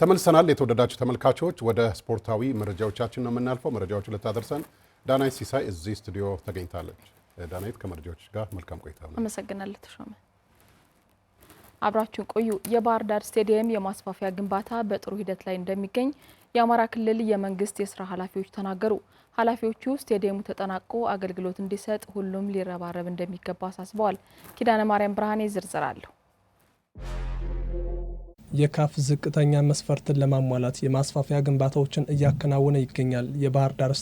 ተመልሰናል። የተወደዳችሁ ተመልካቾች ወደ ስፖርታዊ መረጃዎቻችን ነው የምናልፈው። መረጃዎቹ ለታደርሰን ዳናይት ሲሳይ እዚህ ስቱዲዮ ተገኝታለች። ዳናይት ከመረጃዎች ጋር መልካም ቆይታ። አመሰግናለሁ ተሾመ። አብራችሁን ቆዩ። የባህር ዳር ስቴዲየም የማስፋፊያ ግንባታ በጥሩ ሂደት ላይ እንደሚገኝ የአማራ ክልል የመንግስት የስራ ኃላፊዎች ተናገሩ። ኃላፊዎቹ ስቴዲየሙ ተጠናቆ አገልግሎት እንዲሰጥ ሁሉም ሊረባረብ እንደሚገባ አሳስበዋል። ኪዳነ ማርያም ብርሃኔ ዝርዝር አለው። የካፍ ዝቅተኛ መስፈርትን ለማሟላት የማስፋፊያ ግንባታዎችን እያከናወነ ይገኛል። የባህር ዳር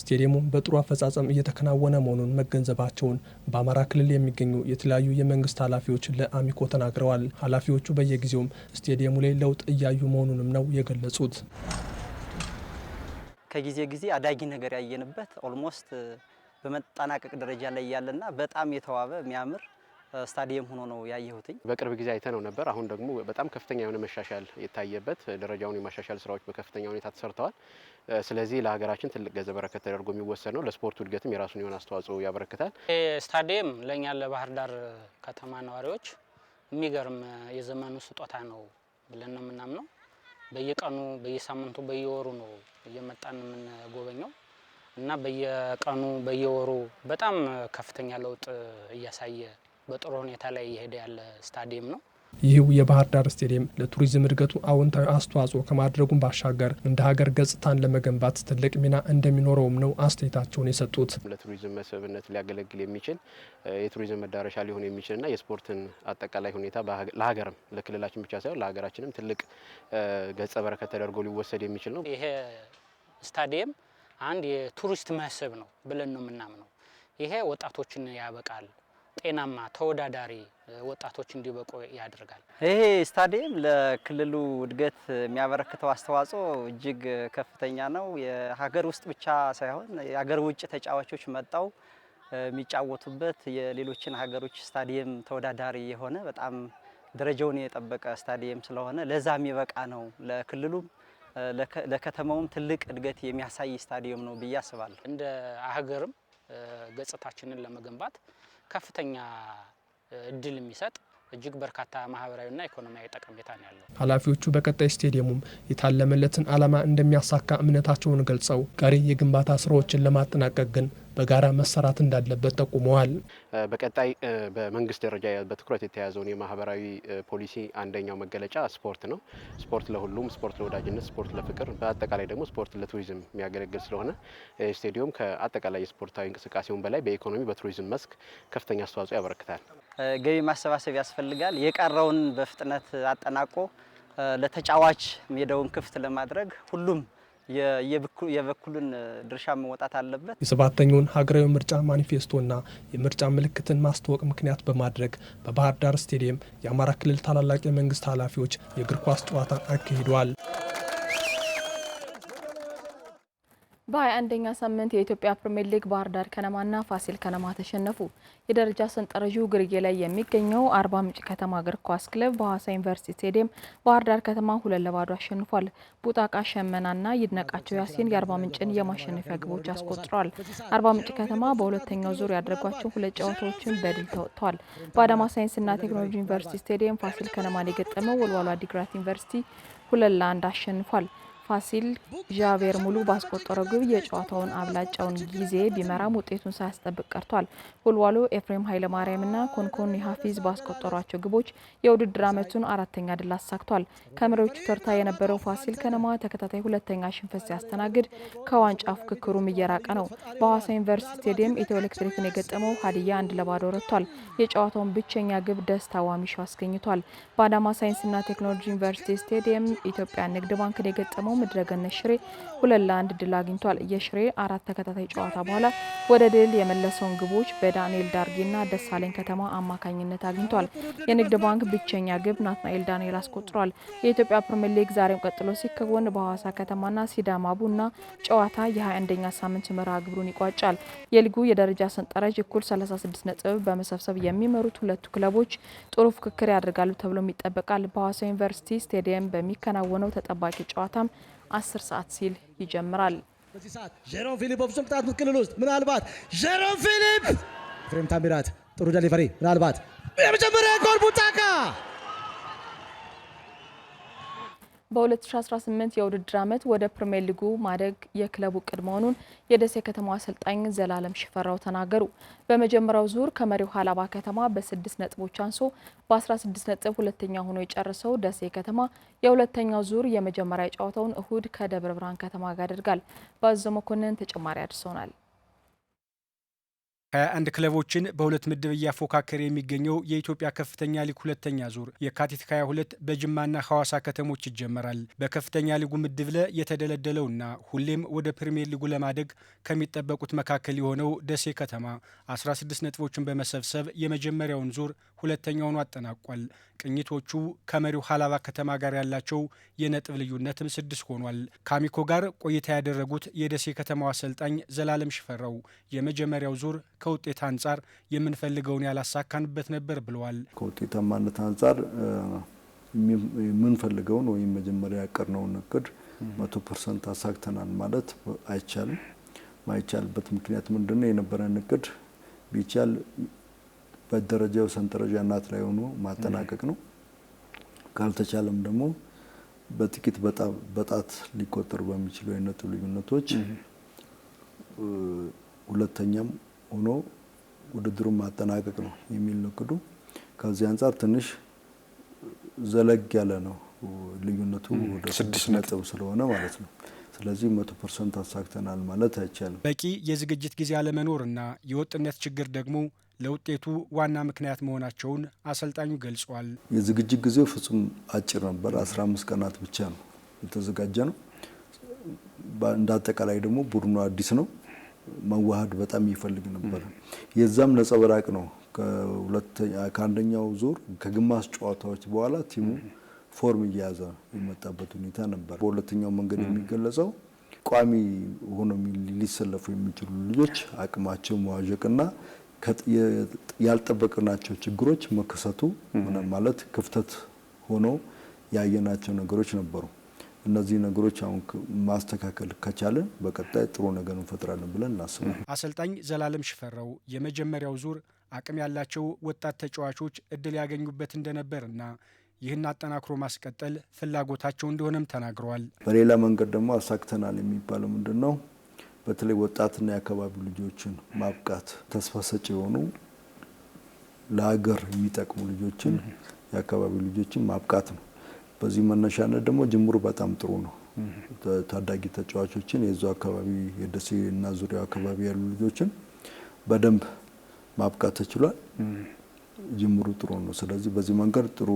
ስቴዲየሙ በጥሩ አፈጻጸም እየተከናወነ መሆኑን መገንዘባቸውን በአማራ ክልል የሚገኙ የተለያዩ የመንግስት ኃላፊዎች ለአሚኮ ተናግረዋል። ኃላፊዎቹ በየጊዜውም ስቴዲየሙ ላይ ለውጥ እያዩ መሆኑንም ነው የገለጹት። ከጊዜ ጊዜ አዳጊ ነገር ያየንበት ኦልሞስት በመጠናቀቅ ደረጃ ላይ ያለና በጣም የተዋበ የሚያምር ስታዲየም ሆኖ ነው ያየሁትኝ። በቅርብ ጊዜ አይተነው ነበር። አሁን ደግሞ በጣም ከፍተኛ የሆነ መሻሻል የታየበት ደረጃውን የማሻሻል ስራዎች በከፍተኛ ሁኔታ ተሰርተዋል። ስለዚህ ለሀገራችን ትልቅ ገጸ በረከት ተደርጎ የሚወሰድ ነው። ለስፖርቱ እድገትም የራሱን የሆነ አስተዋጽኦ ያበረክታል። ስታዲየም ለኛ ለባህር ዳር ከተማ ነዋሪዎች የሚገርም የዘመኑ ስጦታ ነው ብለን ነው የምናምነው። በየቀኑ በየሳምንቱ በየወሩ ነው እየመጣን የምንጎበኘው እና በየቀኑ በየወሩ በጣም ከፍተኛ ለውጥ እያሳየ በጥሩ ሁኔታ ላይ እየሄደ ያለ ስታዲየም ነው። ይህው የባህር ዳር ስቴዲየም ለቱሪዝም እድገቱ አዎንታዊ አስተዋጽኦ ከማድረጉም ባሻገር እንደ ሀገር ገጽታን ለመገንባት ትልቅ ሚና እንደሚኖረውም ነው አስተያየታቸውን የሰጡት። ለቱሪዝም መስህብነት ሊያገለግል የሚችል የቱሪዝም መዳረሻ ሊሆን የሚችልና የስፖርትን አጠቃላይ ሁኔታ ለሀገርም ለክልላችን ብቻ ሳይሆን ለሀገራችንም ትልቅ ገጸ በረከት ተደርጎ ሊወሰድ የሚችል ነው። ይሄ ስታዲየም አንድ የቱሪስት መስህብ ነው ብለን ነው የምናምነው። ይሄ ወጣቶችን ያበቃል። ጤናማ ተወዳዳሪ ወጣቶች እንዲበቁ ያደርጋል። ይሄ ስታዲየም ለክልሉ እድገት የሚያበረክተው አስተዋጽኦ እጅግ ከፍተኛ ነው። የሀገር ውስጥ ብቻ ሳይሆን የሀገር ውጭ ተጫዋቾች መጣው የሚጫወቱበት የሌሎችን ሀገሮች ስታዲየም ተወዳዳሪ የሆነ በጣም ደረጃውን የጠበቀ ስታዲየም ስለሆነ ለዛ የሚበቃ ነው። ለክልሉም ለከተማውም ትልቅ እድገት የሚያሳይ ስታዲየም ነው ብዬ አስባለሁ። እንደ ሀገርም ገጽታችንን ለመገንባት ከፍተኛ እድል የሚሰጥ እጅግ በርካታ ማህበራዊና ኢኮኖሚያዊ ጠቀሜታ ነው ያለው። ኃላፊዎቹ በቀጣይ ስቴዲየሙም የታለመለትን ዓላማ እንደሚያሳካ እምነታቸውን ገልጸው ቀሪ የግንባታ ስራዎችን ለማጠናቀቅ ግን በጋራ መሰራት እንዳለበት ጠቁመዋል። በቀጣይ በመንግስት ደረጃ በትኩረት የተያዘውን የማህበራዊ ፖሊሲ አንደኛው መገለጫ ስፖርት ነው። ስፖርት ለሁሉም፣ ስፖርት ለወዳጅነት፣ ስፖርት ለፍቅር፣ በአጠቃላይ ደግሞ ስፖርት ለቱሪዝም የሚያገለግል ስለሆነ ስቴዲየም ከአጠቃላይ የስፖርታዊ እንቅስቃሴውን በላይ በኢኮኖሚ በቱሪዝም መስክ ከፍተኛ አስተዋጽኦ ያበረክታል። ገቢ ማሰባሰብ ያስፈልጋል። የቀረውን በፍጥነት አጠናቆ ለተጫዋች ሜዳውን ክፍት ለማድረግ ሁሉም የበኩሉን ድርሻ መወጣት አለበት። የሰባተኛውን ሀገራዊ ምርጫ ማኒፌስቶና የምርጫ ምልክትን ማስተዋወቅ ምክንያት በማድረግ በባህር ዳር ስቴዲየም የአማራ ክልል ታላላቅ የመንግስት ኃላፊዎች የእግር ኳስ ጨዋታ አካሂደዋል። በ21ኛ ሳምንት የኢትዮጵያ ፕሪሚየር ሊግ ባህር ዳር ከነማና ፋሲል ከነማ ተሸነፉ። የደረጃ ሰንጠረዡ ግርጌ ላይ የሚገኘው አርባ ምንጭ ከተማ እግር ኳስ ክለብ በሐዋሳ ዩኒቨርሲቲ ስቴዲየም ባህር ዳር ከተማ 2-2 አሸንፏል። ቡጣቃ ሸመናና ይድነቃቸው ያሲን የአርባ ምንጭን የማሸነፊያ ግቦች አስቆጥረዋል። አርባ ምንጭ ከተማ በሁለተኛው ዙር ያደረጓቸው 2 ጨዋታዎችን በድል ተወጥተዋል። በአዳማ ሳይንስና ቴክኖሎጂ ዩኒቨርሲቲ ስቴዲየም ፋሲል ከነማን የገጠመው ወልዋሎ ዓዲግራት ዩኒቨርሲቲ 2-1 አሸንፏል። ፋሲል ዣቬር ሙሉ ባስቆጠረው ግብ የጨዋታውን አብላጫውን ጊዜ ቢመራም ውጤቱን ሳያስጠብቅ ቀርቷል። ወልዋሎ ኤፍሬም ኃይለ ማርያምና ኮንኮን ሀፊዝ ባስቆጠሯቸው ግቦች የውድድር ዓመቱን 4ኛ ድል አሳክቷል። ከመሪዎቹ ተርታ የነበረው ፋሲል ከነማ ተከታታይ 2ኛ ሽንፈት ሲያስተናግድ ከዋንጫ ፍክክሩም እየራቀ ነው። በሐዋሳ ዩኒቨርሲቲ ስቴዲየም ኢትዮ ኤሌክትሪክን የገጠመው ሀዲያ 1-2 ረቷል። የጨዋታውን ብቸኛ ግብ ደስታ ዋሚሾ አስገኝቷል። በአዳማ ሳይንስና ቴክኖሎጂ ዩኒቨርሲቲ ስቴዲየም ኢትዮጵያ ንግድ ባንክን የገጠመው ምድረገነት ሽሬ 2-1 ድል አግኝቷል። የሽሬ 4 ተከታታይ ጨዋታ በኋላ ወደ ድል የመለሰውን ግቦች በዳንኤል ዳርጌና ደሳለኝ ከተማ አማካኝነት አግኝቷል። የንግድ ባንክ ብቸኛ ግብ ናትናኤል ዳንኤል አስቆጥሯል። የኢትዮጵያ ፕሪሚየር ሊግ ዛሬም ቀጥሎ ሲከወን በሐዋሳ ከተማና ሲዳማ ቡና ጨዋታ የ21ኛ ሳምንት መርሃ ግብሩን ይቋጫል። የሊጉ የደረጃ ሰንጠረዥ እኩል 36 ነጥብ በመሰብሰብ የሚመሩት ሁለቱ ክለቦች ጥሩ ፍክክር ያደርጋሉ ተብሎም ይጠበቃል። በሐዋሳ ዩኒቨርሲቲ ስቴዲየም በሚከናወነው ተጠባቂ ጨዋታም 10 ሰዓት ሲል ይጀምራል። በዚህ ሰዓት ጀሮም ፊሊፕ በፍጹም ቅጣት ምት ክልል ውስጥ ምናልባት ጀሮም ፊሊፕ ፍሬም ታምራት ጥሩ ዴሊቨሪ ምናልባት የመጀመሪያ ጎል ቡጣቃ በ2018 የውድድር ዓመት ወደ ፕሪሚየር ሊጉ ማደግ የክለቡ እቅድ መሆኑን የደሴ ከተማ አሰልጣኝ ዘላለም ሽፈራው ተናገሩ። በመጀመሪያው ዙር ከመሪው ሀላባ ከተማ በ6 ነጥቦች አንሶ በ16 ነጥብ ሁለተኛ ሆኖ የጨረሰው ደሴ ከተማ የሁለተኛው ዙር የመጀመሪያ ጨዋታውን እሁድ ከደብረ ብርሃን ከተማ ጋር ያደርጋል። ባዘው መኮንን ተጨማሪ አድርሶናል። 21 ክለቦችን በሁለት ምድብ እያፎካከረ የሚገኘው የኢትዮጵያ ከፍተኛ ሊግ ሁለተኛ ዙር የካቲት 22 በጅማና ሐዋሳ ከተሞች ይጀመራል። በከፍተኛ ሊጉ ምድብ ለ የተደለደለውና ሁሌም ወደ ፕሪሚየር ሊጉ ለማደግ ከሚጠበቁት መካከል የሆነው ደሴ ከተማ 16 ነጥቦችን በመሰብሰብ የመጀመሪያውን ዙር ሁለተኛውን አጠናቋል። ቅኝቶቹ ከመሪው ሀላባ ከተማ ጋር ያላቸው የነጥብ ልዩነትም 6 ሆኗል። ከአሚኮ ጋር ቆይታ ያደረጉት የደሴ ከተማው አሰልጣኝ ዘላለም ሽፈራው የመጀመሪያው ዙር ከውጤት አንጻር የምንፈልገውን ያላሳካንበት ነበር ብለዋል። ከውጤታማነት አንጻር የምንፈልገውን ወይም መጀመሪያ ያቀርነውን እቅድ 100% አሳክተናል ማለት አይቻልም። ማይቻልበት ምክንያት ምንድነው? የነበረን እቅድ ቢቻል በደረጃው ሰንጠረዥ አናት ላይ ሆኖ ማጠናቀቅ ነው። ካልተቻለም ደግሞ በጥቂት በጣት ሊቆጠሩ በሚችሉ የነጥብ ልዩነቶች ሁለተኛም ሆኖ ውድድሩን ማጠናቀቅ ነው የሚል ነው እቅዱ። ከዚህ አንጻር ትንሽ ዘለግ ያለ ነው ልዩነቱ ወደ 6 ነጥብ ስለሆነ ማለት ነው። ስለዚህ 100% አሳክተናል ማለት አይቻልም። በቂ የዝግጅት ጊዜ አለመኖርና የወጥነት ችግር ደግሞ ለውጤቱ ዋና ምክንያት መሆናቸውን አሰልጣኙ ገልጸዋል። የዝግጅት ጊዜው ፍጹም አጭር ነበር። 15 ቀናት ብቻ ነው የተዘጋጀ ነው። እንዳጠቃላይ ደግሞ ቡድኑ አዲስ ነው። መዋሃድ በጣም ይፈልግ ነበር። የዛም ነጸብራቅ ነው። ከአንደኛው ዙር ከግማሽ ጨዋታዎች በኋላ ቲሙ ፎርም እየያዘ የመጣበት ሁኔታ ነበር። በሁለተኛው መንገድ የሚገለጸው ቋሚ ሆኖ ሊሰለፉ የሚችሉ ልጆች አቅማቸው መዋዠቅና ያልጠበቅናቸው ችግሮች መከሰቱ ማለት ክፍተት ሆኖ ያየናቸው ነገሮች ነበሩ። እነዚህ ነገሮች አሁን ማስተካከል ከቻለን በቀጣይ ጥሩ ነገር እንፈጥራለን ብለን እናስባለን። አሰልጣኝ ዘላለም ሽፈራው የመጀመሪያው ዙር አቅም ያላቸው ወጣት ተጫዋቾች እድል ያገኙበት እንደነበርና ይህን አጠናክሮ ማስቀጠል ፍላጎታቸው እንደሆነም ተናግረዋል። በሌላ መንገድ ደግሞ አሳክተናል የሚባለው ምንድነው? በተለይ ወጣትና የአካባቢ ልጆችን ማብቃት፣ ተስፋ ሰጪ የሆኑ ለሀገር የሚጠቅሙ ልጆችን የአካባቢ ልጆችን ማብቃት ነው። በዚህ መነሻነት ደግሞ ጅምሩ በጣም ጥሩ ነው። ታዳጊ ተጫዋቾችን የዛው አካባቢ የደሴና ዙሪያው አካባቢ ያሉ ልጆችን በደንብ ማብቃት ተችሏል። ጅምሩ ጥሩ ነው። ስለዚህ በዚህ መንገድ ጥሩ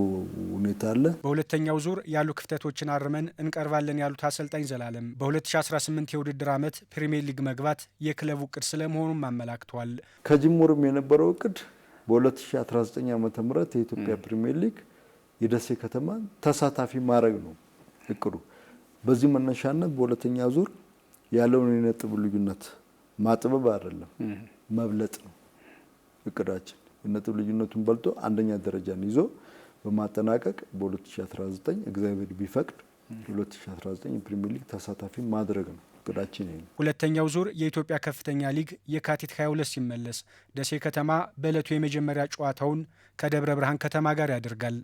ሁኔታ አለ። በሁለተኛው ዙር ያሉ ክፍተቶችን አርመን እንቀርባለን ያሉት አሰልጣኝ ዘላለም በ2018 የውድድር ዓመት ፕሪሚየር ሊግ መግባት የክለቡ እቅድ ስለመሆኑም አመላክቷል። ከጅምሩም የነበረው እቅድ በ2019 ዓ.ም የኢትዮጵያ ፕሪሚየር ሊግ የደሴ ከተማን ተሳታፊ ማድረግ ነው እቅዱ። በዚህ መነሻነት በሁለተኛ ዙር ያለውን የነጥብ ልዩነት ማጥበብ አይደለም መብለጥ ነው እቅዳችን። የነጥብ ልዩነቱን በልጦ አንደኛ ደረጃን ይዞ በማጠናቀቅ በ2019 እግዚአብሔር ቢፈቅድ 2019 የፕሪሚየር ሊግ ተሳታፊ ማድረግ ነው እቅዳችን። ሁለተኛው ዙር የኢትዮጵያ ከፍተኛ ሊግ የካቲት 22 ሲመለስ ደሴ ከተማ በዕለቱ የመጀመሪያ ጨዋታውን ከደብረ ብርሃን ከተማ ጋር ያደርጋል።